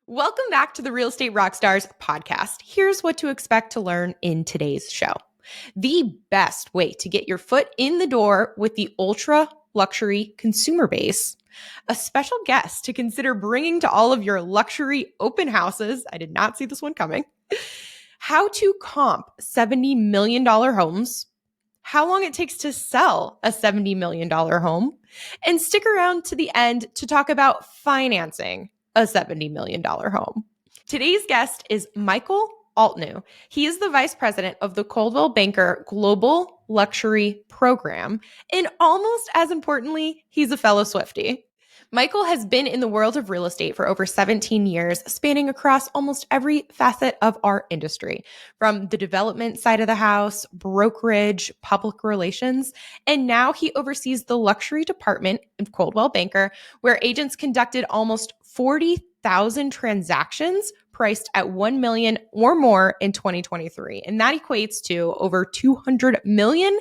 Welcome back to the Real Estate Rockstars podcast. Here's what to expect to learn in today's show. The best way to get your foot in the door with the ultra luxury consumer base, a special guest to consider bringing to all of your luxury open houses. I did not see this one coming. How to comp $70 million homes, how long it takes to sell a $70 million home, and stick around to the end to talk about financing a $70 million home. Today's guest is Michael Altneu. He is the vice president of the Coldwell Banker Global Luxury program. And almost as importantly, he's a fellow Swiftie. Michael has been in the world of real estate for over 17 years, spanning across almost every facet of our industry, from the development side of the house, brokerage, public relations, and now he oversees the luxury department of Coldwell Banker, where agents conducted almost 40,000 transactions priced at $1 million or more in 2023. And that equates to over $200 million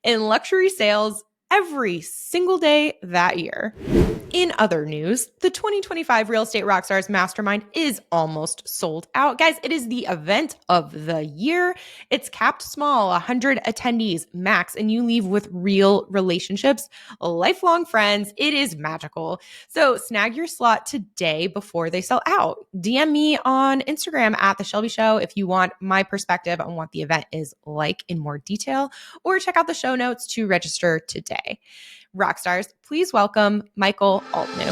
in luxury sales every single day that year. In other news, the 2025 Real Estate Rockstars Mastermind is almost sold out. Guys, it is the event of the year. It's capped small, 100 attendees max, and you leave with real relationships, lifelong friends. It is magical. So snag your slot today before they sell out. DM me on Instagram at The Shelby Show if you want my perspective on what the event is like in more detail, or check out the show notes to register today. Rockstars, please welcome Michael Altneu.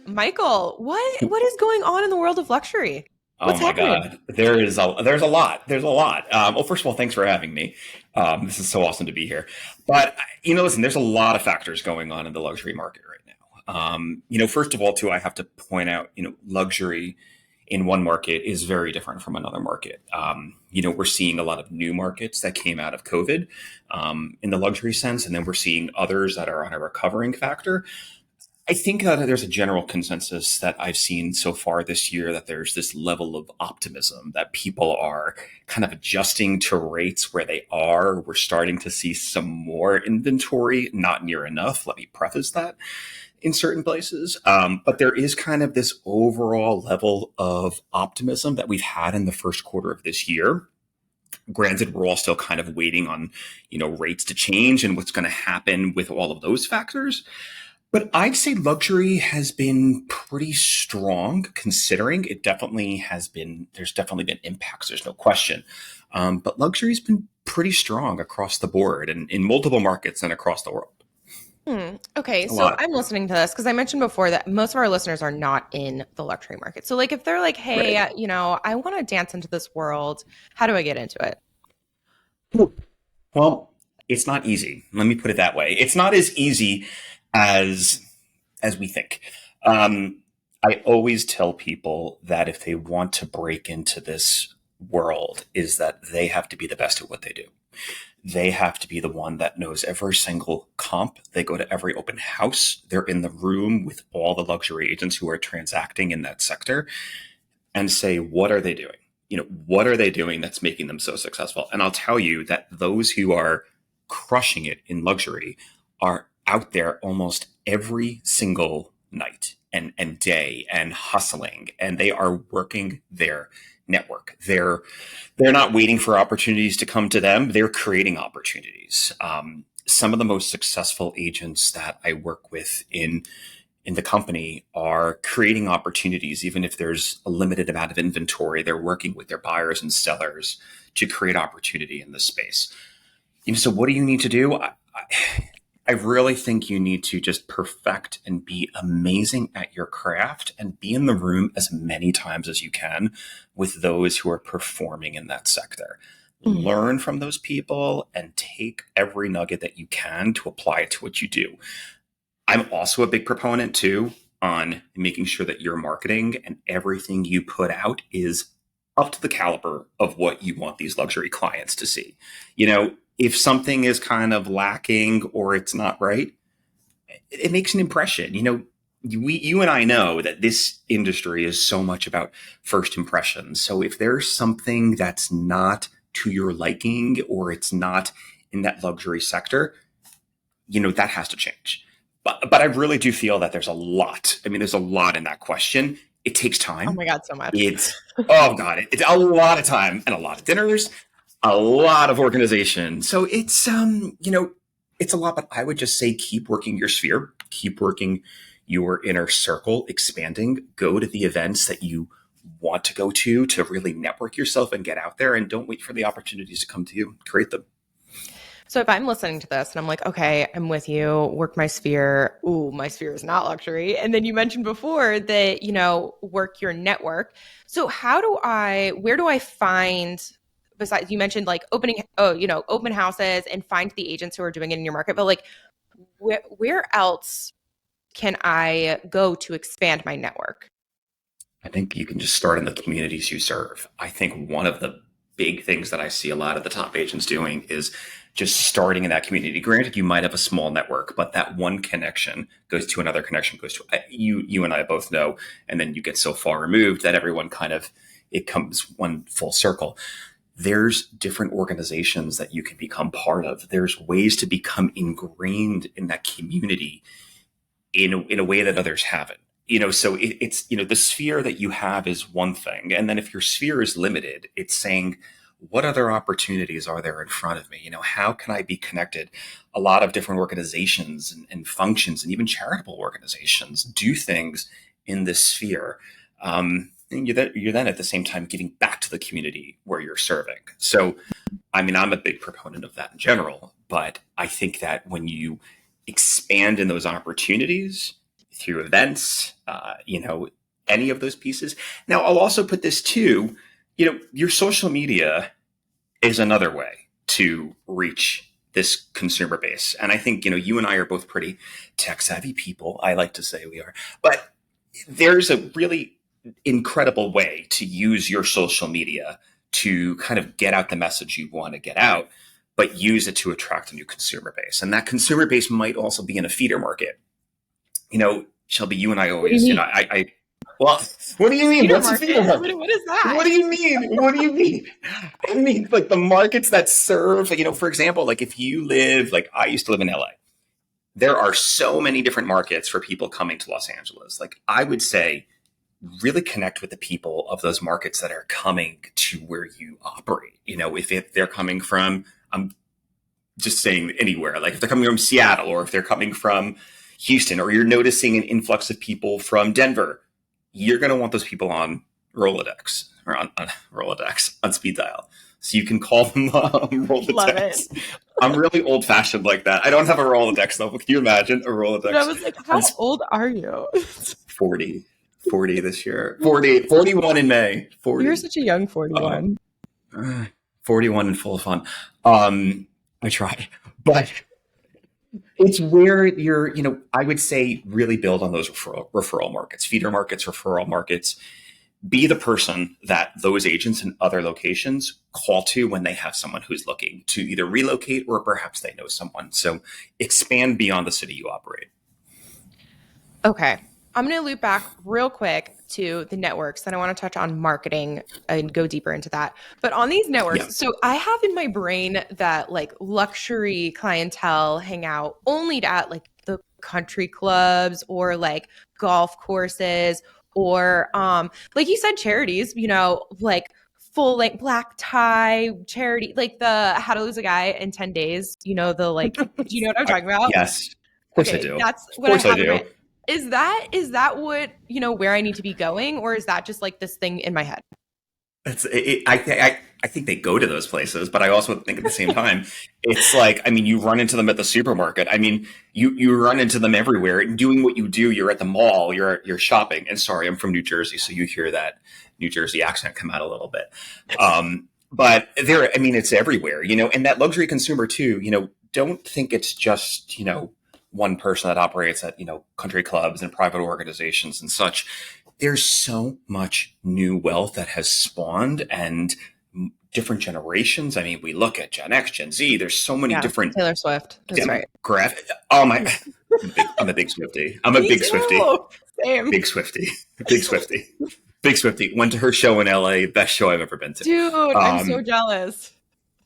Michael, what is going on in the world of luxury? What's happening? God, there's a lot. Well, first of all, thanks for having me. This is so awesome to be here. But listen, there's a lot of factors going on in the luxury market right now. First of all, too, I have to point out, luxury in one market is very different from another market. We're seeing a lot of new markets that came out of COVID in the luxury sense, and then we're seeing others that are on a recovering factor. I think there's a general consensus that I've seen so far this year that there's this level of optimism that people are kind of adjusting to rates where they are. We're starting to see some more inventory, not near enough. Let me preface that in certain places. But there is kind of this overall level of optimism that we've had in the first quarter of this year. Granted, we're all still kind of waiting on, rates to change and what's going to happen with all of those factors. But I'd say luxury has been pretty strong, considering it definitely has been, there's definitely been impacts, there's no question. But luxury's been pretty strong across the board and in multiple markets and across the world. Okay, so I'm listening to this because I mentioned before that most of our listeners are not in the luxury market. So if they're like, hey, right, I want to dance into this world, how do I get into it? Well, it's not easy. Let me put it that way. It's not as easy as we think. I always tell people that if they want to break into this world, is that they have to be the best at what they do. They have to be the one that knows every single comp. They go to every open house. They're in the room with all the luxury agents who are transacting in that sector and say, what are they doing? What are they doing that's making them so successful? And I'll tell you that those who are crushing it in luxury are out there almost every single night and day and hustling, and they are working their network. They're not waiting for opportunities to come to them. They're creating opportunities. Some of the most successful agents that I work with in the company are creating opportunities. Even if there's a limited amount of inventory, they're working with their buyers and sellers to create opportunity in this space. So what do you need to do? I really think you need to just perfect and be amazing at your craft and be in the room as many times as you can with those who are performing in that sector. Mm-hmm. Learn from those people and take every nugget that you can to apply it to what you do. I'm also a big proponent too on making sure that your marketing and everything you put out is up to the caliber of what you want these luxury clients to see. If something is kind of lacking or it's not right, it makes an impression. you and I know that this industry is so much about first impressions. So if there's something that's not to your liking or it's not in that luxury sector, that has to change. But I really do feel that there's a lot. I mean, there's a lot in that question. It takes Oh time. my God, so much. Oh God, it's a lot of time and a lot of dinners, a lot of organization. So it's a lot, but I would just say keep working your sphere, keep working your inner circle, expanding, go to the events that you want to go to really network yourself and get out there, and don't wait for the opportunities to come to you. Create them. So if I'm listening to this and I'm like, okay, I'm with you, work my sphere. Ooh, my sphere is not luxury. And then you mentioned before that, work your network. So where do I find, besides you mentioned like open houses and find the agents who are doing it in your market, but like where else can I go to expand my network? I think you can just start in the communities you serve. I think one of the big things that I see a lot of the top agents doing is just starting in that community. Granted, you might have a small network, but that one connection goes to another connection, goes to you and I both know, and then you get so far removed that everyone it comes one full circle. There's different organizations that you can become part of. There's ways to become ingrained in that community in a way that others haven't. So it's the sphere that you have is one thing. And then if your sphere is limited, it's saying, what other opportunities are there in front of me? How can I be connected? A lot of different organizations and functions and even charitable organizations do things in this sphere. And you're then at the same time giving back to the community where you're serving. So, I mean, I'm a big proponent of that in general, but I think that when you expand in those opportunities through events, any of those pieces. Now, I'll also put this too, your social media is another way to reach this consumer base. And I think, you and I are both pretty tech savvy people. I like to say we are, but there's a really incredible way to use your social media to kind of get out the message you want to get out, but use it to attract a new consumer base. And that consumer base might also be in a feeder market. Shelby, you and I always, well, what do you mean? Feeder What's a feeder market? What is that? What do you mean? What do you mean? I mean, like the markets that serve, for example, like if you live, like I used to live in LA, there are so many different markets for people coming to Los Angeles. Like I would say, really connect with the people of those markets that are coming to where you operate. If they're coming from, I'm just saying anywhere, like if they're coming from Seattle or if they're coming from Houston, or you're noticing an influx of people from Denver, you're going to want those people on Rolodex or on Rolodex on speed dial. So you can call them Rolodex. Love it. I'm really old fashioned like that. I don't have a Rolodex though. Can you imagine a Rolodex? But I was like, how old are you? 40 this year. 41 in May. 40. You're such a young 41. 41 and full of fun. I try, but it's where you're, I would say really build on those referral markets, feeder markets, referral markets. Be the person that those agents in other locations call to when they have someone who's looking to either relocate or perhaps they know someone. So expand beyond the city you operate. Okay. I'm going to loop back real quick to the networks. Then I want to touch on marketing and go deeper into that. But on these networks, So I have in my brain that like luxury clientele hang out only at like the country clubs or like golf courses or like you said, charities, like full length black tie charity, like the How to Lose a Guy in 10 Days, do you know what I'm talking about? Yes. Of course I do. That's what I have in my. Is that what, where I need to be going, or is that just like this thing in my head? I think they go to those places, but I also think at the same time, it's like, I mean, you run into them at the supermarket. I mean, you run into them everywhere doing what you do. You're at the mall, you're shopping. And sorry, I'm from New Jersey, so you hear that New Jersey accent come out a little bit. But it's everywhere, and that luxury consumer too, don't think it's just, one person that operates at, country clubs and private organizations and such. There's so much new wealth that has spawned and different generations. I mean, we look at Gen X, Gen Z, there's so many different Taylor Swift. That's right. Oh my, I'm a big Swiftie. I'm a Me big Swiftie. too. Same. Big Swiftie. Big Swiftie. Big Swiftie. Went to her show in LA. Best show I've ever been to. Dude, I'm so jealous.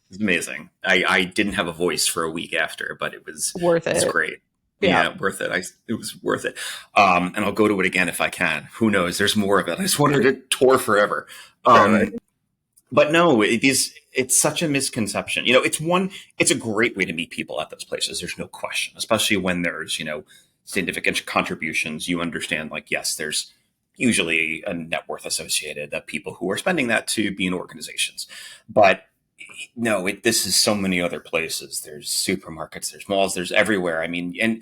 It's amazing. I didn't have a voice for a week after, but Worth it was it. great. Yeah. Yeah, worth it. It was worth it. And I'll go to it again if I can. Who knows? There's more of it. I just wanted to tour forever. But no, it's such a misconception. It's a great way to meet people at those places. There's no question, especially when there's, significant contributions. You understand, like, yes, there's usually a net worth associated, that people who are spending that to be in organizations. But no, this is so many other places. There's supermarkets, there's malls, there's everywhere. I mean,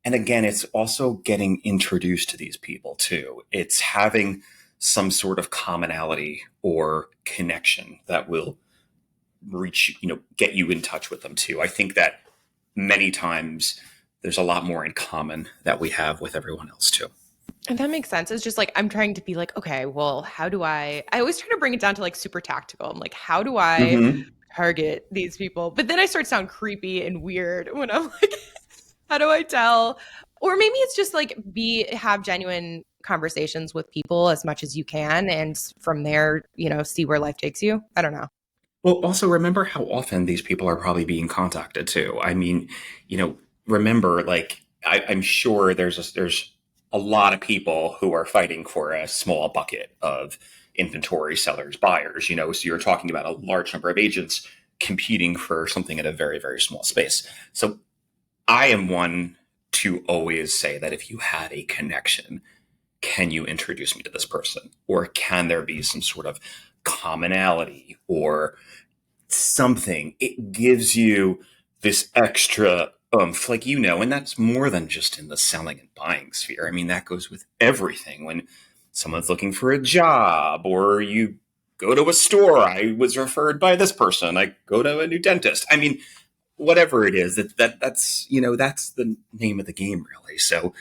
and again, it's also getting introduced to these people too. It's having some sort of commonality or connection that will reach, get you in touch with them too. I think that many times there's a lot more in common that we have with everyone else too. And that makes sense. It's just like, I'm trying to be like, okay, well, how do I always try to bring it down to like super tactical. I'm like, how do I target these people? But then I start to sound creepy and weird when I'm like, how do I tell? Or maybe it's just like have genuine conversations with people as much as you can. And from there, see where life takes you. I don't know. Well, also remember how often these people are probably being contacted too. I mean, remember, like, I'm sure there's a lot of people who are fighting for a small bucket of inventory, sellers, buyers, so you're talking about a large number of agents competing for something in a very, very small space. So I am one to always say that if you had a connection, can you introduce me to this person? Or can there be some sort of commonality or something? It gives you this extra like, and that's more than just in the selling and buying sphere. I mean, that goes with everything. When someone's looking for a job, or you go to a store, I was referred by this person, I go to a new dentist. I mean, whatever it is, that's that's the name of the game, really. So,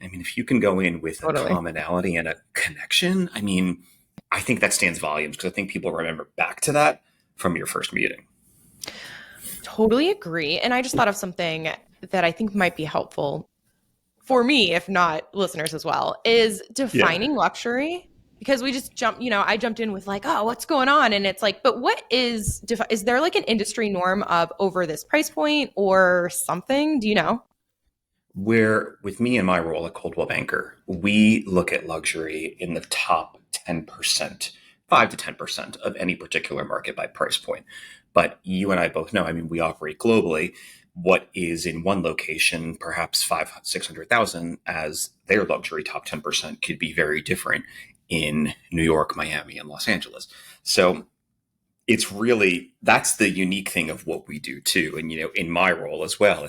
I mean, if you can go in with a commonality and a connection, I mean, I think that stands volumes, because I think people remember back to that from your first meeting. Totally agree. And I just thought of something that I think might be helpful for me, if not listeners as well, is defining luxury. Because we just I jumped in with like, oh, what's going on? And it's like, but what is there like an industry norm of over this price point or something? Do you know? Where, with me and my role at Coldwell Banker, we look at luxury in the top 10%, 5 to 10% of any particular market by price point. But you and I both know, I mean, we operate globally. What is in one location, perhaps 600,000 as their luxury top 10%, could be very different in New York, Miami, and Los Angeles. So it's really, that's the unique thing of what we do too. And, in my role as well,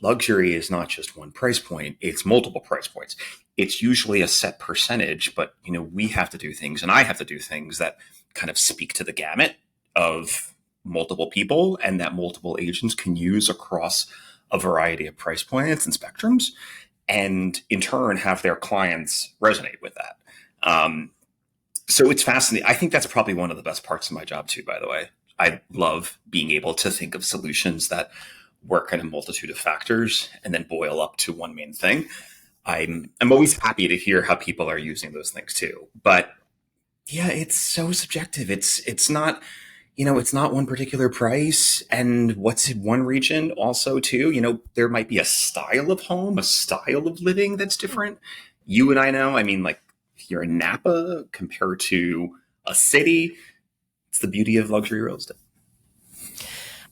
luxury is not just one price point, it's multiple price points. It's usually a set percentage, but, we have to do things, and I have to do things that kind of speak to the gamut of multiple people, and that multiple agents can use across a variety of price points and spectrums, and in turn have their clients resonate with that. So it's fascinating. I think that's probably one of the best parts of my job too, by the way. I love being able to think of solutions that work in a multitude of factors and then boil up to one main thing. I'm always happy to hear how people are using those things too. But yeah, it's so subjective. It's not, it's not one particular price. And what's in one region also too, there might be a style of home, a style of living that's different. You and I know, I mean, like, if you're in Napa compared to a city, it's the beauty of luxury real estate.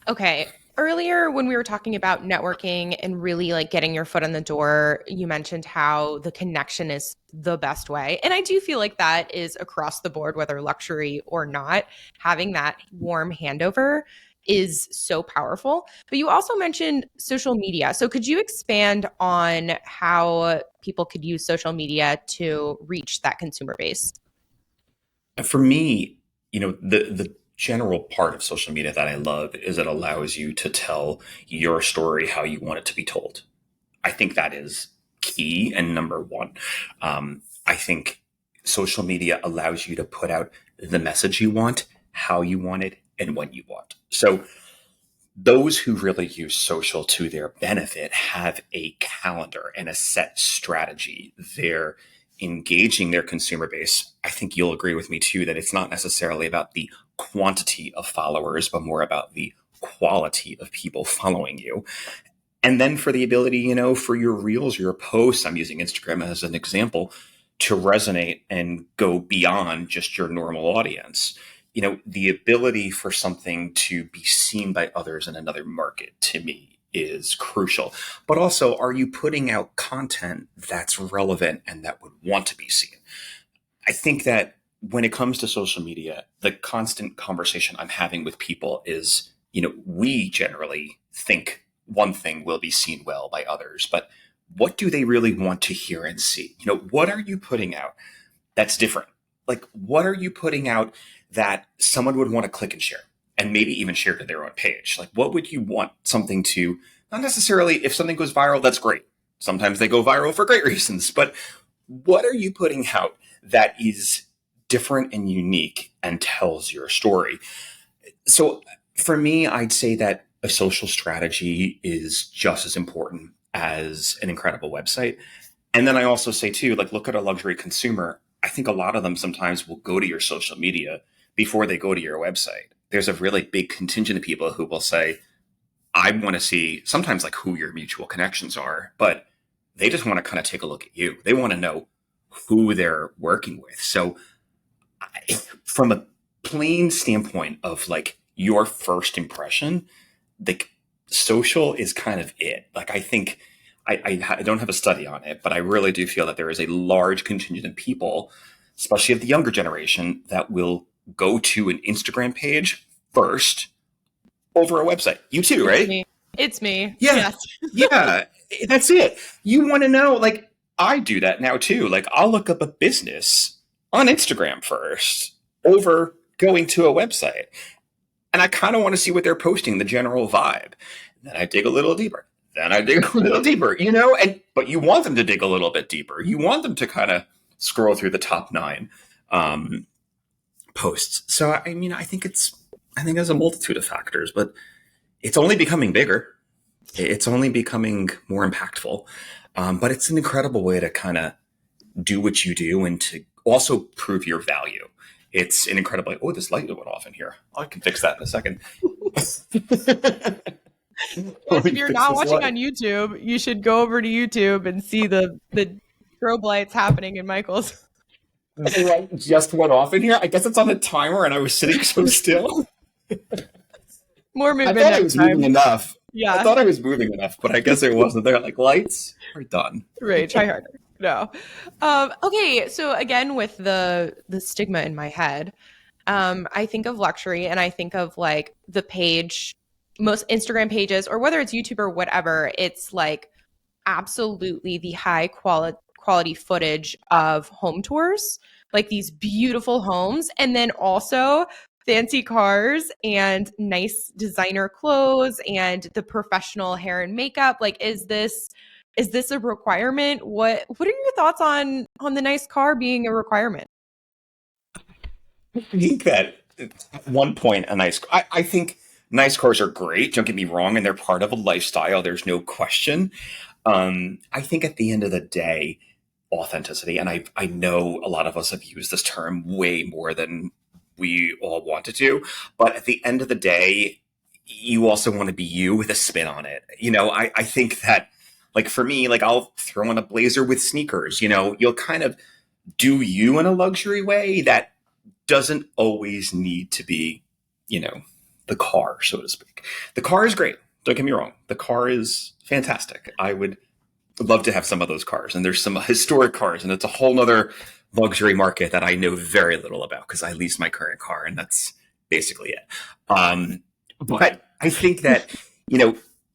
Okay. Earlier, when we were talking about networking and really like getting your foot in the door, you mentioned how the connection is the best way. And I do feel like that is across the board, whether luxury or not. Having that warm handover is so powerful. But you also mentioned social media. So could you expand on how people could use social media to reach that consumer base? For me, the general part of social media that I love is it allows you to tell your story how you want it to be told. I think that is key and number one. I think social media allows you to put out the message you want, how you want it, and when you want. So those who really use social to their benefit have a calendar and a set strategy. They're engaging their consumer base. I think you'll agree with me too that it's not necessarily about the quantity of followers, but more about the quality of people following you. And then for the ability, for your reels, your posts, I'm using Instagram as an example, to resonate and go beyond just your normal audience. The ability for something to be seen by others in another market, to me, is crucial. But also, are you putting out content that's relevant and that would want to be seen? I think that when it comes to social media, the constant conversation I'm having with people is, we generally think one thing will be seen well by others, but what do they really want to hear and see? What are you putting out that's different? Like, what are you putting out that someone would want to click and share, and maybe even share to their own page? Like, what would you want something to, not necessarily if something goes viral, that's great. Sometimes they go viral for great reasons, but what are you putting out that is different and unique and tells your story? So for me, I'd say that a social strategy is just as important as an incredible website. And then I also say too, like, look at a luxury consumer. I think a lot of them sometimes will go to your social media before they go to your website. There's a really big contingent of people who will say, I want to see sometimes like who your mutual connections are, but they just want to kind of take a look at you. They want to know who they're working with. So from a plain standpoint of like your first impression, the social is kind of it. Like, I think I don't have a study on it, but I really do feel that there is a large contingent of people, especially of the younger generation, that will go to an Instagram page first over a website. You too, right? It's me. Yeah. Yes. Yeah. That's it. You want to know, like, I do that now too. Like, I'll look up a business on Instagram first over going to a website. And I kind of want to see what they're posting, the general vibe. Then I dig a little deeper. But you want them to dig a little bit deeper. You want them to kind of scroll through the top 9 posts. So, I mean, I think there's a multitude of factors, but it's only becoming bigger. It's only becoming more impactful. But it's an incredible way to kind of do what you do and to also prove your value. It's an incredible, this light went off in here. I can fix that in a second. If you're not watching on YouTube, you should go over to YouTube and see the strobe lights happening in Michael's. The light just went off in here. I guess it's on a timer and I was sitting so still. More movement. I thought I was moving enough. Yeah. I thought I was moving enough, but I guess it wasn't. They're like, lights are done. Right. Try harder. No. Okay. So again, with the stigma in my head, I think of luxury and I think of like the page, most Instagram pages, or whether it's YouTube or whatever, it's like absolutely the high quality footage of home tours, like these beautiful homes, and then also fancy cars and nice designer clothes and the professional hair and makeup. Like, is this a requirement? What are your thoughts on the nice car being a requirement? I think that at one point, I think nice cars are great. Don't get me wrong. And they're part of a lifestyle. There's no question. I think at the end of the day, authenticity, and I know a lot of us have used this term way more than we all wanted to, but at the end of the day, you also want to be you with a spin on it. I think that, like, for me, like, I'll throw on a blazer with sneakers. You'll kind of do you in a luxury way that doesn't always need to be, the car, so to speak. The car is great. Don't get me wrong. The car is fantastic. I would love to have some of those cars. And there's some historic cars, and it's a whole nother luxury market that I know very little about because I lease my current car, and that's basically it. But I think that,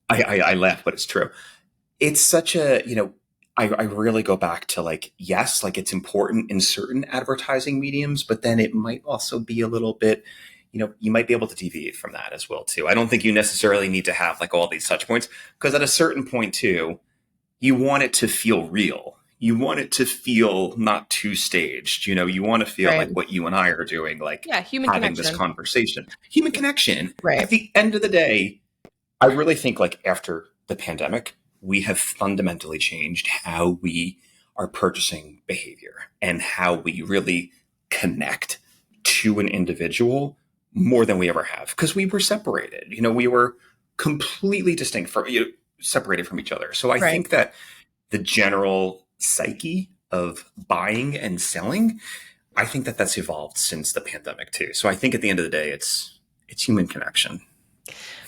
I laugh, but it's true. It's such a, I really go back to like, yes, like it's important in certain advertising mediums, but then it might also be a little bit, you might be able to deviate from that as well too. I don't think you necessarily need to have like all these touch points, because at a certain point too, you want it to feel real. You want it to feel not too staged. You want to feel Right. like what you and I are doing, like Yeah, human having connection. this conversation, human connection. Right. At the end of the day, I really think like after the pandemic, we have fundamentally changed how we are purchasing behavior and how we really connect to an individual more than we ever have, because we were separated. We were completely distinct from separated from each other. So I Right. think that the general psyche of buying and selling, I think that that's evolved since the pandemic too. So I think at the end of the day, it's human connection.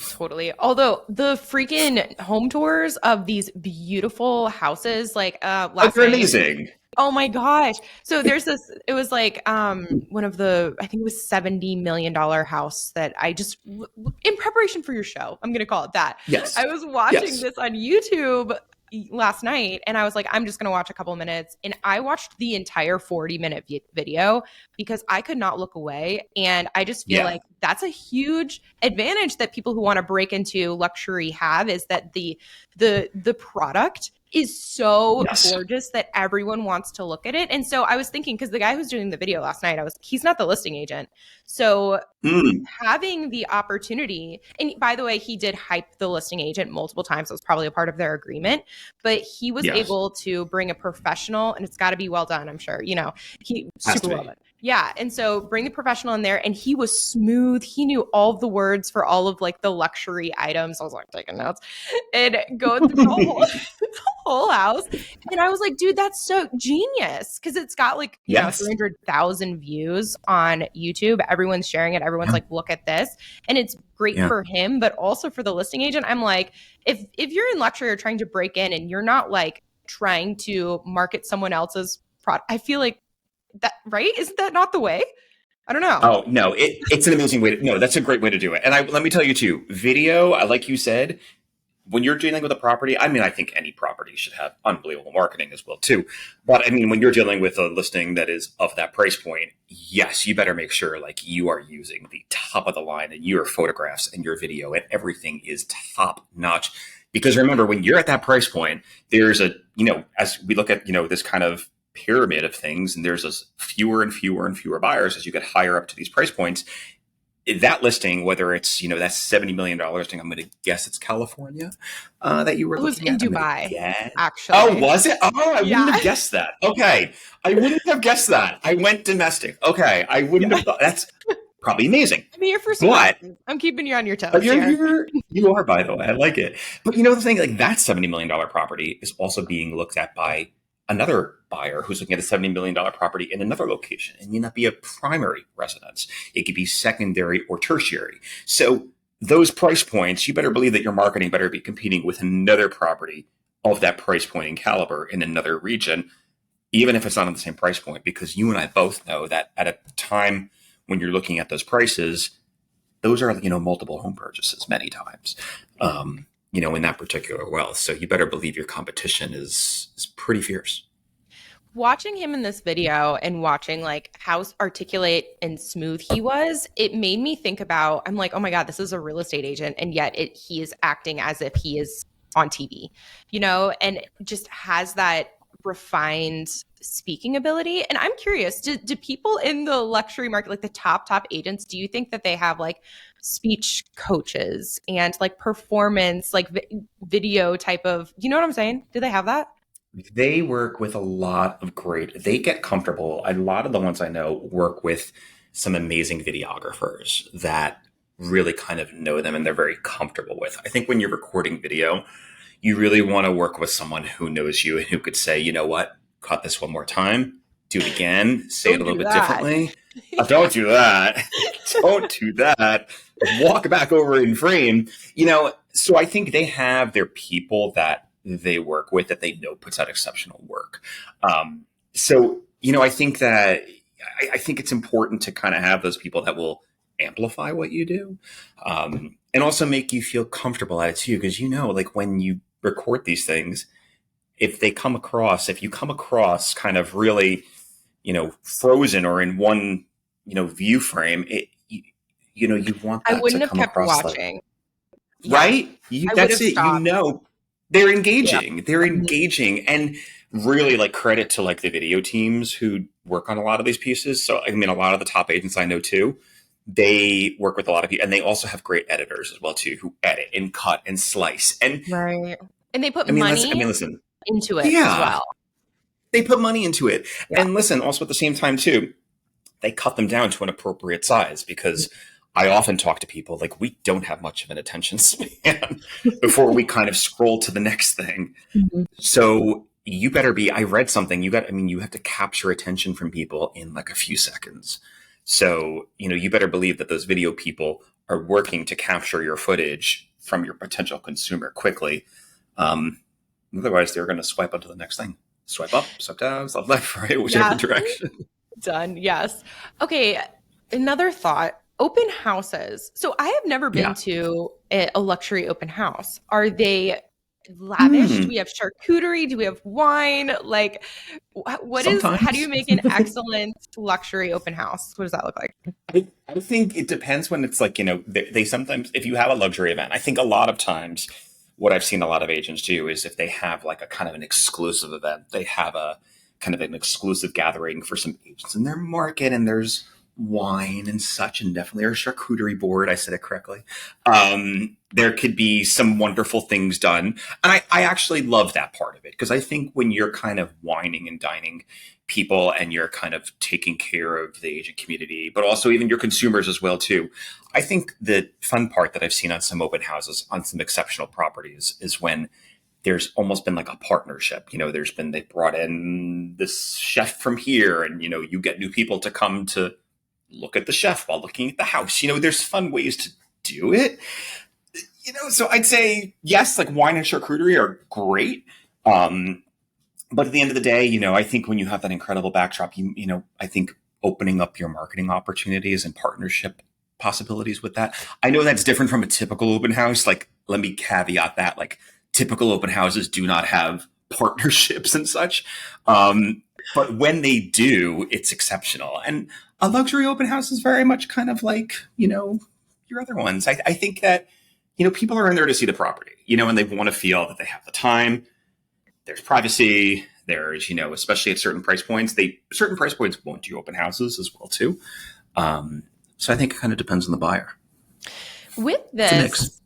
Totally. Although the freaking home tours of these beautiful houses, like Oh, last they're night. amazing. Oh my gosh. So there's this, it was like one of the, I think it was $70 million house that I just, in preparation for your show, I'm going to call it that. I Yes. was watching Yes. this on YouTube last night and I was like, I'm just going to watch a couple minutes. And I watched the entire 40-minute video because I could not look away. And I just feel Yeah. like that's a huge advantage that people who want to break into luxury have, is that the product is so Yes. gorgeous that everyone wants to look at it. And so I was thinking, because the guy who's doing the video last night, he's not the listing agent. So Mm. having the opportunity, and by the way, he did hype the listing agent multiple times. It was probably a part of their agreement, but he was Yes. able to bring a professional, and it's got to be well done, I'm sure. He Has super to well be. done. Yeah. And so bring the professional in there, and he was smooth. He knew all of the words for all of like the luxury items. I was like taking notes and going through the whole house. And I was like, dude, that's so genius. Cause it's got like, Yes. 300,000 views on YouTube. Everyone's sharing it. Everyone's Yeah. like, look at this. And it's great Yeah. for him, but also for the listing agent. I'm like, if you're in luxury or trying to break in and you're not like trying to market someone else's product, I feel like that, right? Isn't that not the way? I don't know. Oh, no, it's an amazing way no, that's a great way to do it. And let me tell you too, video, like you said, when you're dealing with a property, I mean, I think any property should have unbelievable marketing as well too. But I mean, when you're dealing with a listing that is of that price point, yes, you better make sure like you are using the top of the line and your photographs and your video and everything is top notch. Because remember, when you're at that price point, there's as we look at, this kind of pyramid of things, and there's this fewer and fewer and fewer buyers as you get higher up to these price points. That listing, whether it's that $70 million listing, I'm going to guess it's California that you were It was looking in at. Dubai, actually. Oh, was it? Oh, I Yeah. wouldn't have guessed that. Okay, I wouldn't have guessed that. I went domestic. Okay, I wouldn't have thought. That's probably amazing. I mean, you're for But I'm keeping you on your toes. you are, by the way. I like it. But the thing, like that $70 million property is also being looked at by another buyer who's looking at a $70 million property in another location. It may not be a primary residence. It could be secondary or tertiary. So those price points, you better believe that your marketing better be competing with another property of that price point and caliber in another region, even if it's not on the same price point, because you and I both know that at a time when you're looking at those prices, those are, multiple home purchases many times, in that particular wealth. So you better believe your competition is pretty fierce. Watching him in this video and watching like how articulate and smooth he was, it made me think about, I'm like, oh my God, this is a real estate agent. And yet he is acting as if he is on TV, and just has that refined speaking ability. And I'm curious, do people in the luxury market, like the top agents, do you think that they have like speech coaches and like performance, like video type of, you know what I'm saying? Do they have that? They work with they get comfortable. A lot of the ones I know work with some amazing videographers that really kind of know them and they're very comfortable with. I think when you're recording video, you really want to work with someone who knows you and who could say, you know what, cut this one more time, do it again, say it a little bit differently. Don't do that. Don't do that. Walk back over in frame. So I think they have their people that they work with that they know puts out exceptional work. I think that I think it's important to kind of have those people that will amplify what you do, and also make you feel comfortable at it too. Because like when you record these things, if you come across kind of really, frozen or in one, view frame, you want that I wouldn't to have come kept across watching. right? I That's would have it. stopped. They're engaging. Yeah. They're engaging, and really like credit to like the video teams who work on a lot of these pieces. So I mean, a lot of the top agents I know too, they work with a lot of people, and they also have great editors as well too, who edit and cut and slice. And Right. And they put I money mean, listen, into it as yeah, well. they put money into it. Yeah. And listen, also at the same time too, they cut them down to an appropriate size, because I often talk to people like, we don't have much of an attention span before we kind of scroll to the next thing. Mm-hmm. So you better be, I read something, you have to capture attention from people in like a few seconds. So, you better believe that those video people are working to capture your footage from your potential consumer quickly. Otherwise, they're going to swipe up to the next thing. Swipe up, swipe down, swipe left, right, whichever direction. Done. Yes. Okay. Another thought, open houses. So I have never been to a luxury open house. Are they lavish? Do we have charcuterie? Do we have wine? Like, how do you make an excellent luxury open house? What does that look like? I think it depends when it's like, they sometimes, if you have a luxury event, I think a lot of times what I've seen a lot of agents do is if they have like a kind of an exclusive event, they have a kind of an exclusive gathering for some agents in their market, and there's wine and such, and definitely a charcuterie board. I said it correctly. There could be some wonderful things done. And I actually love that part of it, because I think when you're kind of wining and dining people and you're kind of taking care of the agent community, but also even your consumers as well too, I think the fun part that I've seen on some open houses on some exceptional properties is when there's almost been like a partnership. They brought in this chef from here, and, you get new people to come to look at the chef while looking at the house. There's fun ways to do it. So I'd say yes, like wine and charcuterie are great. But at the end of the day, I think when you have that incredible backdrop, I think opening up your marketing opportunities and partnership possibilities with that. I know that's different from a typical open house. Like, let me caveat that, like, typical open houses do not have partnerships and such. But when they do, it's exceptional. And a luxury open house is very much kind of like, your other ones. I think that, people are in there to see the property, and they want to feel that they have the time. There's privacy. There's, especially at certain price points, certain price points won't do open houses as well too. So I think it kind of depends on the buyer. With this,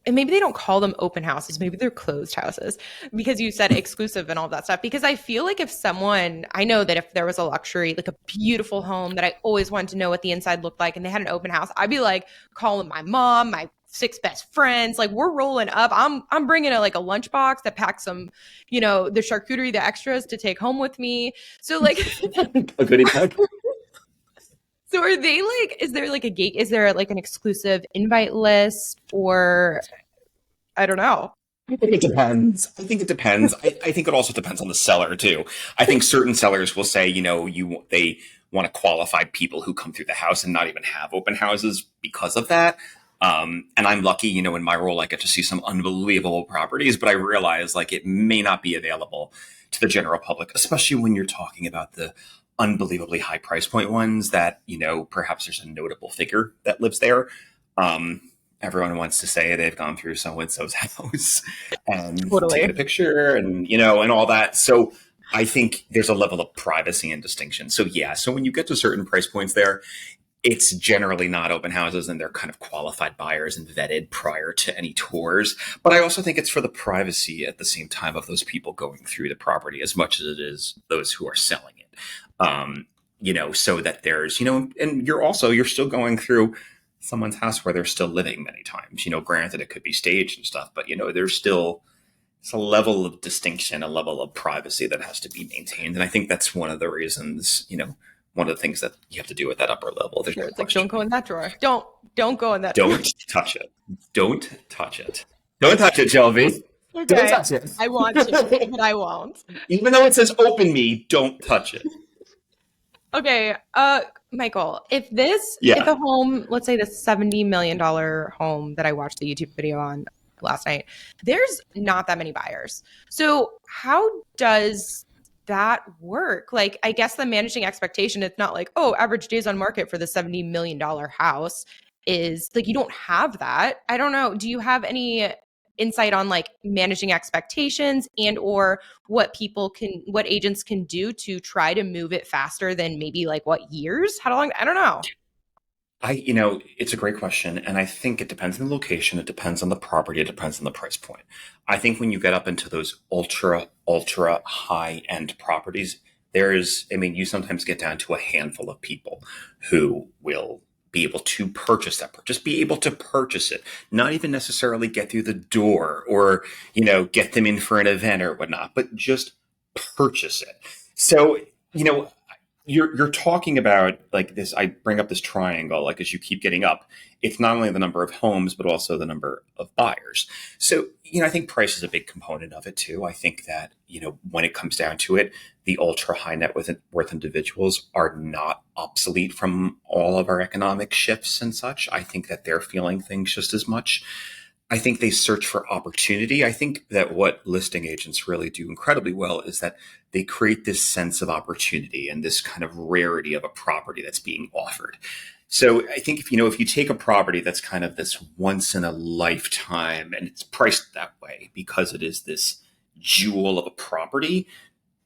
and maybe they don't call them open houses, maybe they're closed houses, because you said exclusive and all that stuff. Because I feel like I know that if there was a luxury, like a beautiful home that I always wanted to know what the inside looked like, and they had an open house, I'd be like calling my mom, my 6 best friends, like, we're rolling up. I'm bringing a lunchbox that packs some, the charcuterie, the extras to take home with me. So like a goodie bag. So are they like, is there like is there like an exclusive invite list, or I don't know. I think it depends. I think it also depends on the seller too. I think certain sellers will say, they want to qualify people who come through the house and not even have open houses because of that. And I'm lucky, in my role, I get to see some unbelievable properties, but I realize like it may not be available to the general public, especially when you're talking about the unbelievably high price point ones that, perhaps there's a notable figure that lives there. Everyone wants to say they've gone through so-and-so's house and taken a picture and, and all that. So I think there's a level of privacy and distinction. So yeah, so when you get to certain price points there, it's generally not open houses, and they're kind of qualified buyers and vetted prior to any tours. But I also think it's for the privacy at the same time of those people going through the property as much as it is those who are selling it. So that there's, and you're still going through someone's house where they're still living many times. Granted, it could be staged and stuff, but, there's still it's a level of distinction, a level of privacy that has to be maintained. And I think that's one of the reasons, one of the things that you have to do at that upper level. Sure, it's like, don't go in that drawer. Don't go in that drawer. Don't touch it. Don't touch it. Don't touch it, Shelby. Okay. Don't touch it. I want to, but I won't. Even though it says open me, don't touch it. Okay. Michael, if a home, let's say the $70 million home that I watched the YouTube video on last night, there's not that many buyers. So how does that work? Like, I guess the managing expectation, it's not like, average days on market for the $70 million house is like, you don't have that. I don't know. Do you have any insight on like managing expectations and or what agents can do to try to move it faster than maybe like what years? How long? I don't know. It's a great question. And I think it depends on the location. It depends on the property. It depends on the price point. I think when you get up into those ultra high end properties, you sometimes get down to a handful of people who will be able to purchase just be able to purchase it, not even necessarily get through the door or, get them in for an event or whatnot, but just purchase it. So, you know, you're talking about like this. I bring up this triangle, like as you keep getting up, it's not only the number of homes, but also the number of buyers. So, I think price is a big component of it too. I think that, when it comes down to it, the ultra high net worth individuals are not obsolete from all of our economic shifts and such. I think that they're feeling things just as much. I think they search for opportunity. I think that what listing agents really do incredibly well is that they create this sense of opportunity and this kind of rarity of a property that's being offered. So I think if you take a property that's kind of this once in a lifetime and it's priced that way because it is this jewel of a property,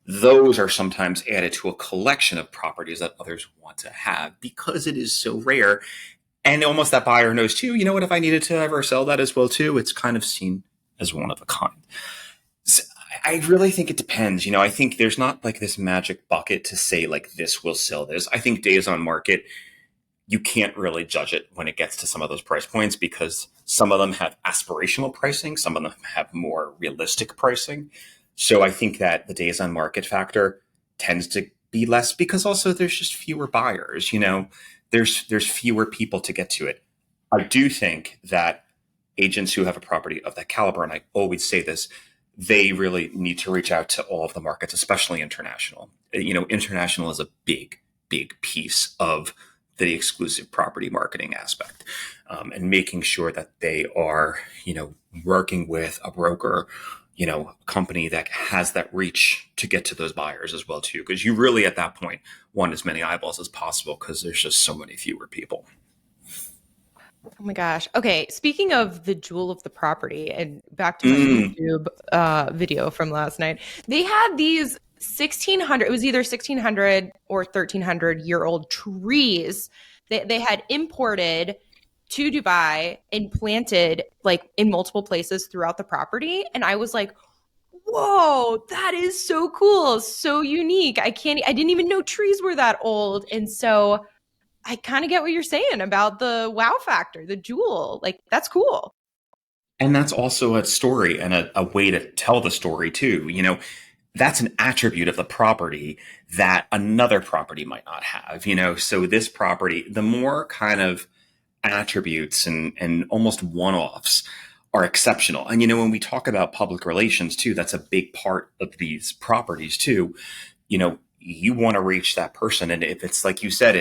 those are sometimes added to a collection of properties that others want to have because it is so rare. And almost that buyer knows too, if I needed to ever sell that as well too, it's kind of seen as one of a kind. So I really think it depends. I think there's not like this magic bucket to say like this will sell this. I think days on market, you can't really judge it when it gets to some of those price points because some of them have aspirational pricing. Some of them have more realistic pricing. So I think that the days on market factor tends to be less because also there's just fewer buyers, there's fewer people to get to it. I do think that agents who have a property of that caliber, and I always say this, they really need to reach out to all of the markets, especially international. International is a big, big piece of the exclusive property marketing aspect, and making sure that they are, working with a broker, company that has that reach to get to those buyers as well too. Because you really at that point want as many eyeballs as possible because there's just so many fewer people. Oh my gosh. Okay. Speaking of the jewel of the property and back to my Mm. YouTube video from last night, they had these 1600, it was either 1600 or 1300-year-old trees that they had imported to Dubai and planted like in multiple places throughout the property. And I was like, whoa, that is so cool. So unique. I didn't even know trees were that old. And so I kind of get what you're saying about the wow factor, the jewel. Like, that's cool. And that's also a story and a way to tell the story too. That's an attribute of the property that another property might not have, So this property, the more kind of attributes and almost one-offs are exceptional. And, when we talk about public relations too, that's a big part of these properties too. You want to reach that person. And if it's like you said,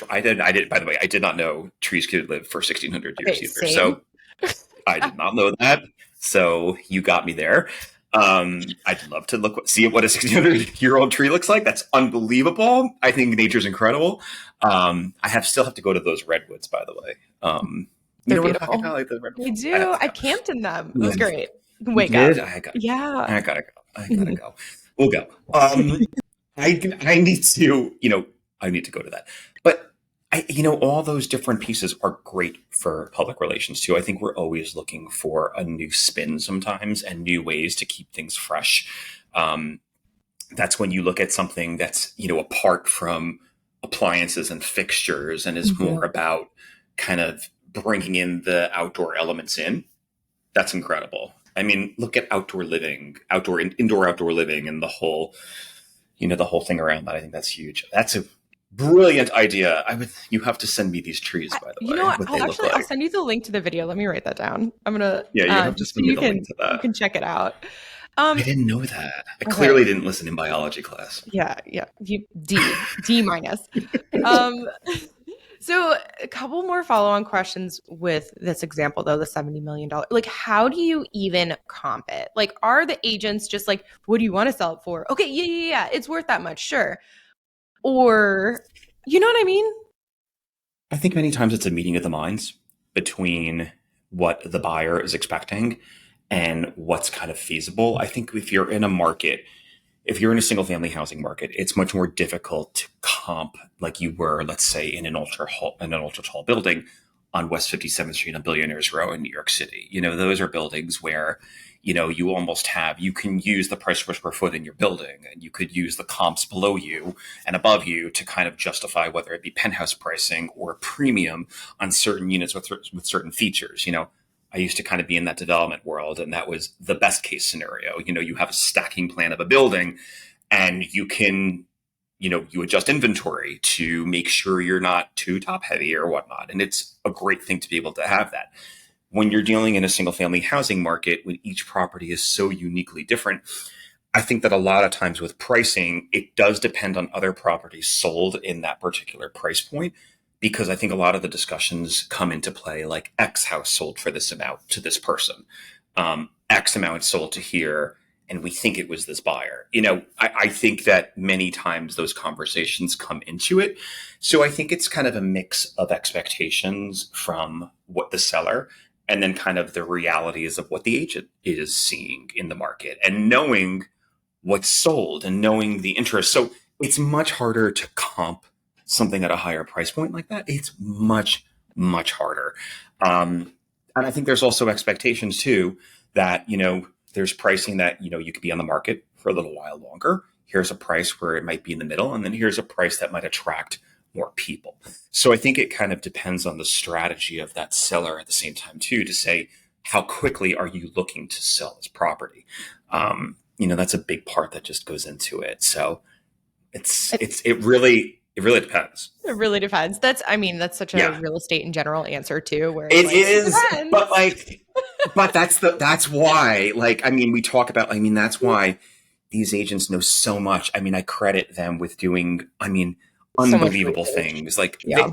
I did, by the way, I did not know trees could live for 1600 years either. Same. So I did not know that. So you got me there. I'd love to see what a 1600-year-old tree looks like. That's unbelievable. I think nature's incredible. Still have to go to those redwoods, by the way. They're What I'm beautiful. talking about? Like the redwoods? I do. I camped in them. It was great. Wake up. Yeah. I gotta go. We'll go. I need to, I need to go to that. But all those different pieces are great for public relations too. I think we're always looking for a new spin sometimes and new ways to keep things fresh. That's when you look at something that's, apart from appliances and fixtures and is more about kind of bringing in the outdoor elements in. That's incredible. I mean, look at indoor outdoor living and the whole thing around that. I think that's huge. That's a brilliant idea. You have to send me these trees, by the way. You know what? I'll Like. send you the link to the video. Let me write that down. I'm gonna Yeah, you have to send me the link to that. You can check it out. I didn't know that. I clearly didn't listen in biology class. Yeah. D minus. So a couple more follow-on questions with this example though, the $70 million. Like, how do you even comp it? Like, are the agents just like, what do you want to sell it for? Okay, yeah, it's worth that much, sure. Or, you know what I mean? I think many times it's a meeting of the minds between what the buyer is expecting and what's kind of feasible. I think if you're in a market, if you're in a single family housing market, it's much more difficult to comp like you were, let's say, in an ultra tall building on West 57th Street on Billionaires Row in New York City. Those are buildings where, you almost have, you can use the price per square foot in your building, and you could use the comps below you and above you to kind of justify whether it be penthouse pricing or a premium on certain units with certain features. I used to kind of be in that development world, and that was the best case scenario. You have a stacking plan of a building, and you can, you adjust inventory to make sure you're not too top heavy or whatnot. And it's a great thing to be able to have that. When you're dealing in a single family housing market, when each property is so uniquely different, I think that a lot of times with pricing, it does depend on other properties sold in that particular price point, because I think a lot of the discussions come into play, like X house sold for this amount to this person, X amount sold to here, and we think it was this buyer. I think that many times those conversations come into it. So I think it's kind of a mix of expectations from what the seller, and then kind of the realities of what the agent is seeing in the market, and knowing what's sold and knowing the interest. So it's much harder to comp something at a higher price point like that. It's much, much harder. And I think there's also expectations too, that, there's pricing that, you could be on the market for a little while longer. Here's a price where it might be in the middle. And then here's a price that might attract more people. So I think it kind of depends on the strategy of that seller at the same time too, to say, how quickly are you looking to sell this property? That's a big part that just goes into it. So it really depends. It really depends. That's such a real estate in general answer too, where it is, but that's why, we talk about, that's why these agents know so much. I credit them with doing, unbelievable things.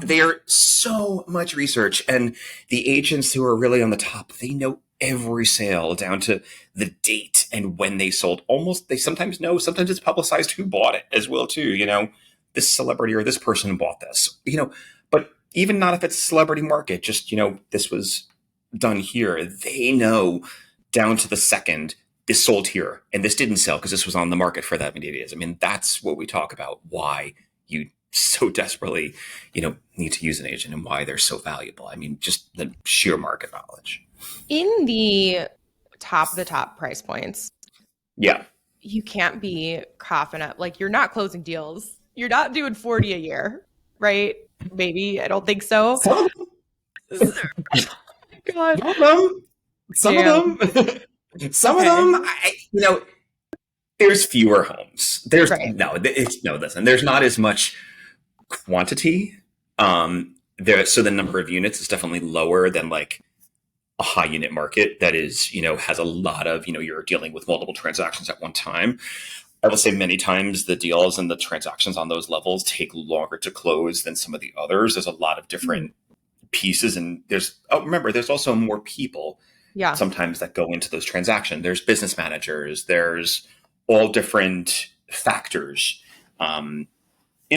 They're so much research, and the agents who are really on the top, they know every sale down to the date and when they sold. They sometimes know, sometimes it's publicized who bought it as well too. This celebrity or this person bought this, but even not if it's a celebrity market, just, this was done here. They know down to the second this sold here and this didn't sell because this was on the market for that many days. That's what we talk about, why you so desperately, need to use an agent and why they're so valuable. Just the sheer market knowledge. In the top price points. Yeah. You can't be coughing up. You're not closing deals. You're not doing 40 a year, right? Maybe. I don't think so. God. Some of them, there's fewer homes. Listen, there's not as much quantity. So the number of units is definitely lower than a high unit market that is, has a lot of, you're dealing with multiple transactions at one time. I will say many times the deals and the transactions on those levels take longer to close than some of the others. There's a lot of different pieces, and there's also more people sometimes that go into those transactions. There's business managers, there's all different factors in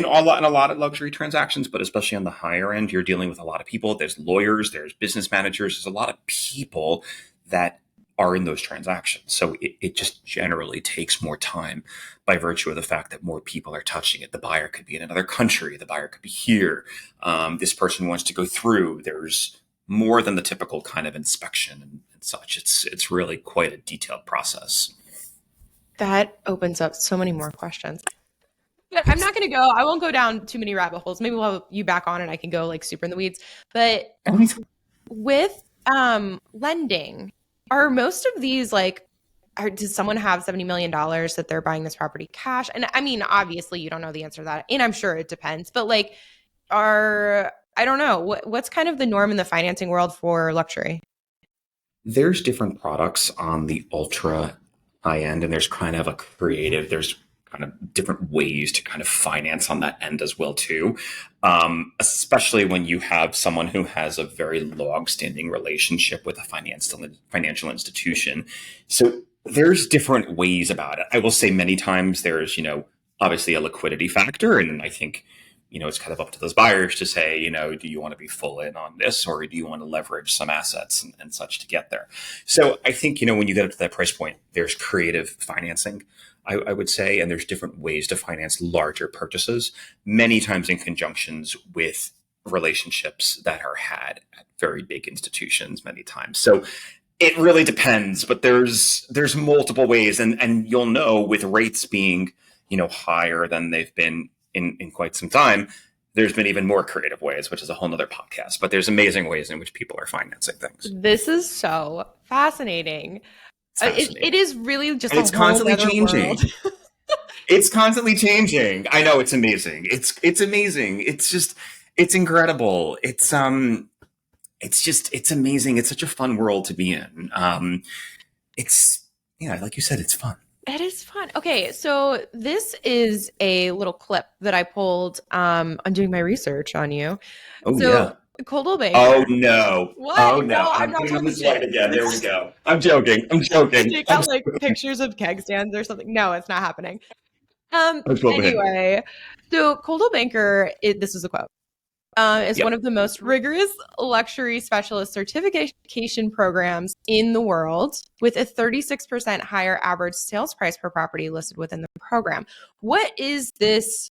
a lot of luxury transactions, but especially on the higher end, you're dealing with a lot of people. There's lawyers, there's business managers, there's a lot of people that are in those transactions. So it just generally takes more time by virtue of the fact that more people are touching it. The buyer could be in another country. The buyer could be here. This person wants to go through. There's more than the typical kind of inspection and such. It's really quite a detailed process. That opens up so many more questions. But I'm not going to I won't go down too many rabbit holes. Maybe we'll have you back on and I can go super in the weeds. But with lending, are most of these does someone have $70 million that they're buying this property cash? And obviously you don't know the answer to that. And I'm sure it depends. But I don't know. What's kind of the norm in the financing world for luxury? There's different products on the ultra high end, and there's kind of there's kind of different ways to kind of finance on that end as well too. Especially when you have someone who has a very long-standing relationship with a financial institution. So there's different ways about it. I will say many times there's, obviously a liquidity factor. And I think it's kind of up to those buyers to say, do you want to be full in on this, or do you want to leverage some assets and such to get there? So I think, when you get up to that price point, there's creative financing, I would say, and there's different ways to finance larger purchases, many times in conjunctions with relationships that are had at very big institutions many times. So it really depends, but there's multiple ways, and you'll know with rates being, higher than they've been in quite some time, there's been even more creative ways, which is a whole nother podcast, but there's amazing ways in which people are financing things. This is so fascinating. It is really just and it's constantly changing. It's constantly changing. I know, it's amazing. It's amazing. It's incredible. It's amazing. It's such a fun world to be in. Like you said, it's fun. It is fun. Okay, so this is a little clip that I pulled on doing my research on you. Oh, yeah. Coldwell Banker. Oh, no. What? Oh, no. I'm not putting on talking this light shit. again. There we go. I'm joking. You got like pictures of keg stands or something. No, it's not happening. Anyway, so Coldwell Banker, this is a quote, is one of the most rigorous luxury specialist certification programs in the world, with a 36% higher average sales price per property listed within the program. What is this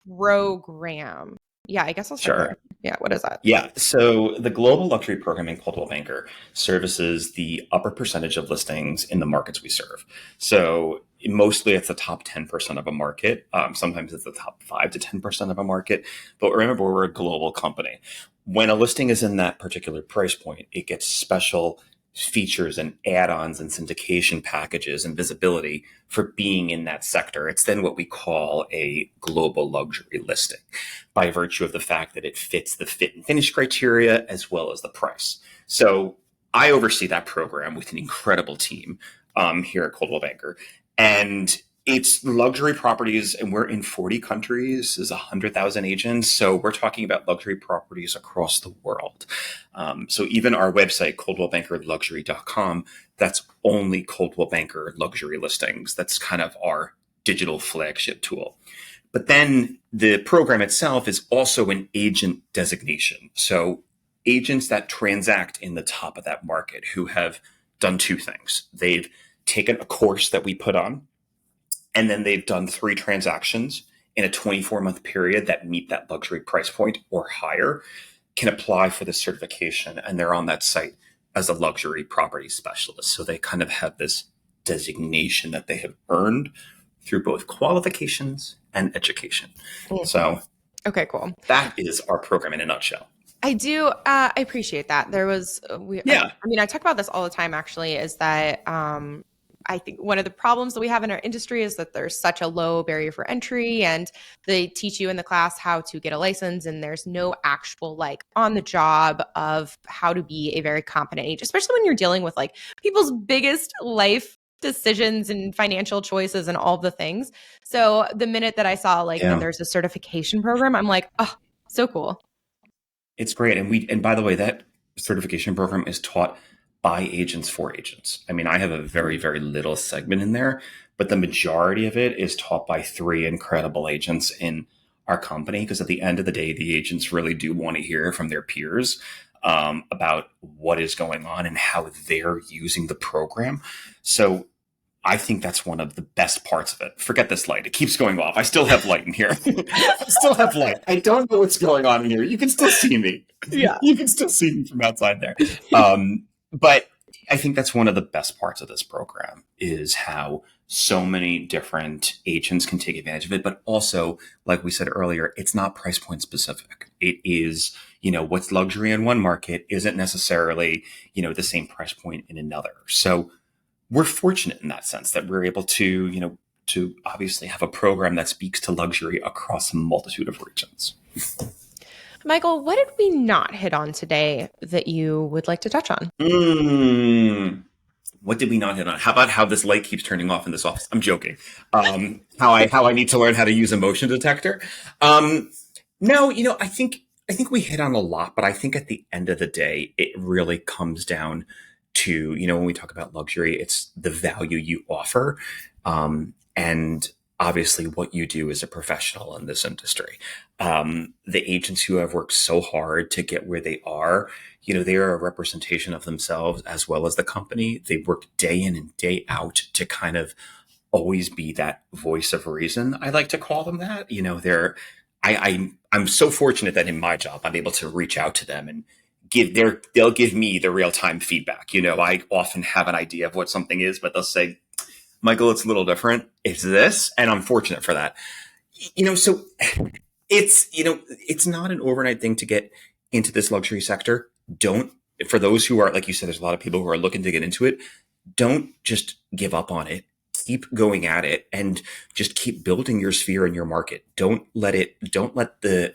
program? Yeah, I guess I'll start there. Yeah, what is that? Yeah, so the Global Luxury Program in Coldwell Banker services the upper percentage of listings in the markets we serve. So mostly it's the top 10% of a market. Sometimes it's the top 5 to 10% of a market. But remember, we're a global company. When a listing is in that particular price point, it gets special features and add-ons and syndication packages and visibility for being in that sector. It's then what we call a global luxury listing, by virtue of the fact that it fits the fit and finish criteria as well as the price. So I oversee that program with an incredible team here at Coldwell Banker. And it's luxury properties, and we're in 40 countries. There's 100,000 agents. So we're talking about luxury properties across the world. So even our website, coldwellbankerluxury.com, that's only Coldwell Banker luxury listings. That's kind of our digital flagship tool. But then the program itself is also an agent designation. So agents that transact in the top of that market who have done two things. They've taken a course that we put on, and then they've done 3 transactions in a 24-month period that meet that luxury price point or higher, can apply for the certification, and they're on that site as a luxury property specialist. So they kind of have this designation that they have earned through both qualifications and education. Mm-hmm. So, okay, cool. That is our program in a nutshell. I do. I appreciate that. There was, I talk about this all the time, actually, is that I think one of the problems that we have in our industry is that there's such a low barrier for entry, and they teach you in the class how to get a license, and there's no actual on the job of how to be a very competent agent, especially when you're dealing with people's biggest life decisions and financial choices and all the things. So the minute that I saw that there's a certification program, I'm like, oh, so cool. It's great. And by the way, that certification program is taught by agents for agents. I mean, I have a very, very little segment in there, but the majority of it is taught by 3 incredible agents in our company, because at the end of the day, the agents really do want to hear from their peers about what is going on and how they're using the program. So I think that's one of the best parts of it. Forget this light. It keeps going off. I still have light in here. I still have light. I don't know what's going on in here. You can still see me. Yeah. You can still see me from outside there. But I think that's one of the best parts of this program, is how so many different agents can take advantage of it. But also, like we said earlier, it's not price point specific. It is, what's luxury in one market isn't necessarily, the same price point in another. So we're fortunate in that sense that we're able to, to obviously have a program that speaks to luxury across a multitude of regions. Michael, what did we not hit on today that you would like to touch on? What did we not hit on? How about how this light keeps turning off in this office? I'm joking. How I need to learn how to use a motion detector. No, I think we hit on a lot, but I think at the end of the day, it really comes down to, when we talk about luxury, it's the value you offer. And obviously what you do as a professional in this industry. The agents who have worked so hard to get where they are, they are a representation of themselves as well as the company. They work day in and day out to kind of always be that voice of reason. I like to call them that. I'm so fortunate that in my job, I'm able to reach out to them and they'll give me the real time feedback. I often have an idea of what something is, but they'll say, Michael, it's a little different. It's this. And I'm fortunate for that. So it's not an overnight thing to get into this luxury sector. For those who are, like you said, there's a lot of people who are looking to get into it. Don't just give up on it. Keep going at it and just keep building your sphere in your market. Don't let the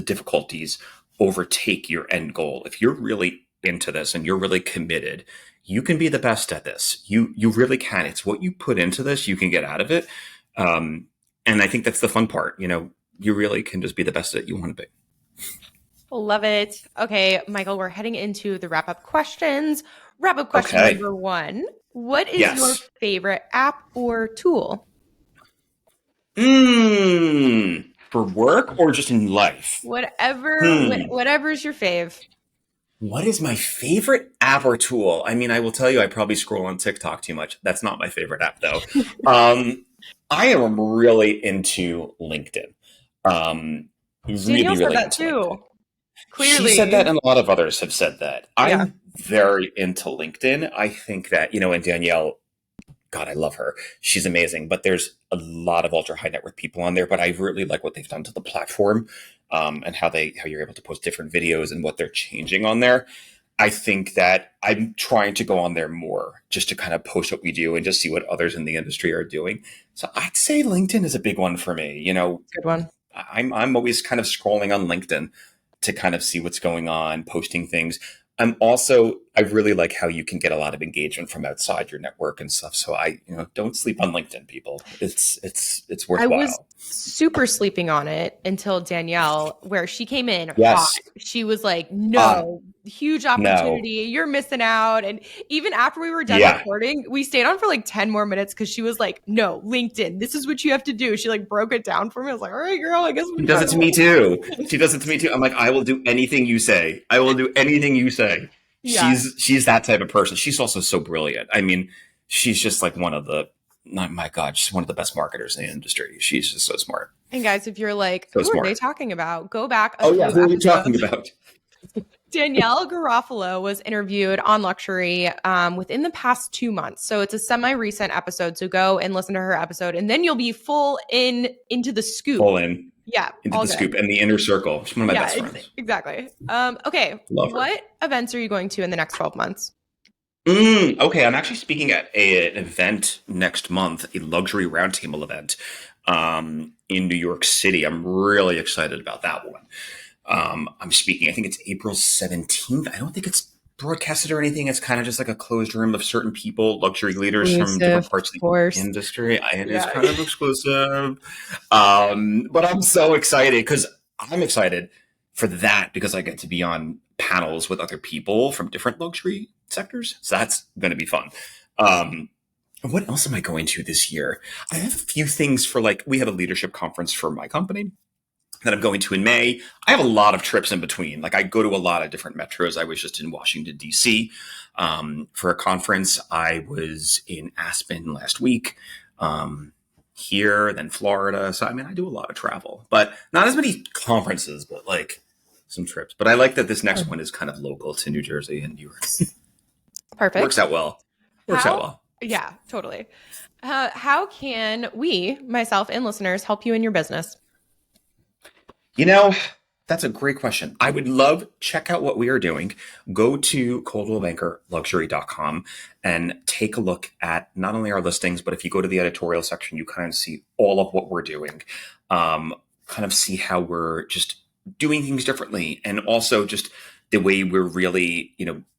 difficulties overtake your end goal. If you're really into this and you're really committed, you can be the best at this. You really can. It's what you put into this, you can get out of it. And I think that's the fun part. You really can just be the best that you want to be. Love it. Okay, Michael, we're heading into the wrap-up questions. Wrap-up question number 1. What is your favorite app or tool? For work or just in life? Whatever's your fave. What is my favorite app or tool? I mean, I will tell you, I probably scroll on TikTok too much. That's not my favorite app, though. I am really into LinkedIn. Danielle said that too. Clearly. She said that, and a lot of others have said that. Yeah. I'm very into LinkedIn. I think that, and Danielle, God, I love her. She's amazing. But there's a lot of ultra high net worth people on there. But I really like what they've done to the platform, and how you're able to post different videos and what they're changing on there. I think that I'm trying to go on there more just to kind of post what we do and just see what others in the industry are doing. So I'd say LinkedIn is a big one for me. Good one. I'm always kind of scrolling on LinkedIn to kind of see what's going on, posting things. I really like how you can get a lot of engagement from outside your network and stuff. So don't sleep on LinkedIn, people. It's worthwhile. I was super sleeping on it until Danielle, where she came in. Yes. She was like, no, huge opportunity. No. You're missing out. And even after we were done recording, we stayed on for like 10 more minutes because she was like, no, LinkedIn, this is what you have to do. She like broke it down for me. I was like, all right, girl, I guess she does it to me too. She does it to me too. I'm like, I will do anything you say. I will do anything you say. Yeah. She's that type of person. She's also so brilliant. I mean, she's just like she's one of the best marketers in the industry. She's just so smart. And guys, if you're like, who are they talking about? Go back. Who are you talking about? Danielle Garofalo was interviewed on Luxury within the past 2 months. So it's a semi-recent episode. So go and listen to her episode, and then you'll be into the scoop. Full in. Yeah. Into the scoop and the inner circle. She's one of my best friends. Exactly. Okay. What events are you going to in the next 12 months? Okay. I'm actually speaking at an event next month, a luxury roundtable event in New York City. I'm really excited about that one. I'm speaking, I think it's April 17th. I don't think it's broadcasted or anything. It's kind of just like a closed room of certain people, luxury leaders from different parts of the industry. It is kind of exclusive. But I'm so excited because I'm excited for that because I get to be on panels with other people from different luxury sectors. So that's going to be fun. What else am I going to this year? I have a few things we have a leadership conference for my company that I'm going to in May. I have a lot of trips in between. Like I go to a lot of different metros. I was just in Washington, D.C. For a conference. I was in Aspen last week, here, then Florida. So, I do a lot of travel, but not as many conferences, but like some trips. But I like that this next one is kind of local to New Jersey and New York. Perfect. Works out well. Yeah, totally. How can we, myself and listeners, help you in your business? That's a great question. I would love check out what we are doing. Go to coldwellbankerluxury.com and take a look at not only our listings, but if you go to the editorial section, you kind of see all of what we're doing, kind of see how we're just doing things differently. And also just the way we're really,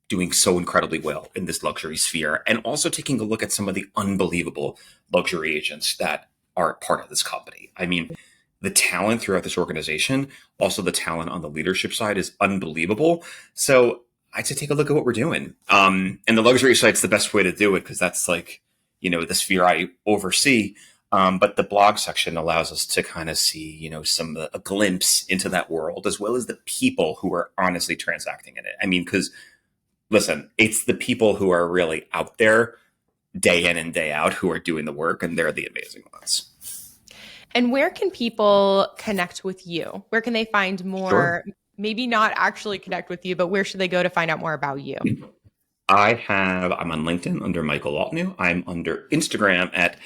doing so incredibly well in this luxury sphere. And also taking a look at some of the unbelievable luxury agents that are part of this company. The talent throughout this organization, also the talent on the leadership side is unbelievable. So I'd say take a look at what we're doing. And the luxury site's the best way to do it because that's the sphere I oversee. But the blog section allows us to kind of see, a glimpse into that world, as well as the people who are honestly transacting in it. I mean, because listen, it's the people who are really out there day in and day out who are doing the work, and they're the amazing ones. And where can people connect with you? Where can they find more, Sure. maybe not actually connect with you, but where should they go to find out more about you? I'm on LinkedIn under Michael Altneu. I'm under Instagram at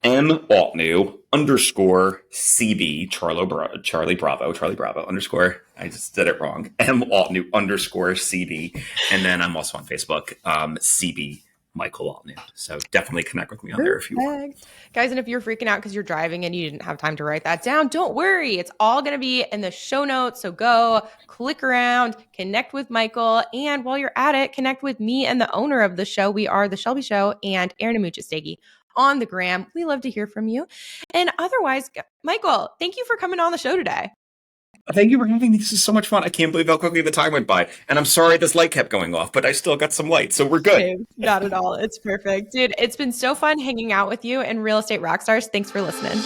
M Altneu _CB, Charlie Bravo _ I just did it wrong. M Altneu _CB. And then I'm also on Facebook, CB Michael Altneu. So definitely connect with me on there if you want. Guys, and if you're freaking out because you're driving and you didn't have time to write that down, don't worry. It's all going to be in the show notes. So go click around, connect with Michael. And while you're at it, connect with me and the owner of the show. We are The Shelby Show and Aaron Amuchastegui on the gram. We love to hear from you. And otherwise, Michael, thank you for coming on the show today. Thank you for having me. This is so much fun. I can't believe how quickly the time went by. And I'm sorry this light kept going off, but I still got some light. So we're good. Not at all. It's perfect. Dude, it's been so fun hanging out with you and Real Estate Rockstars. Thanks for listening.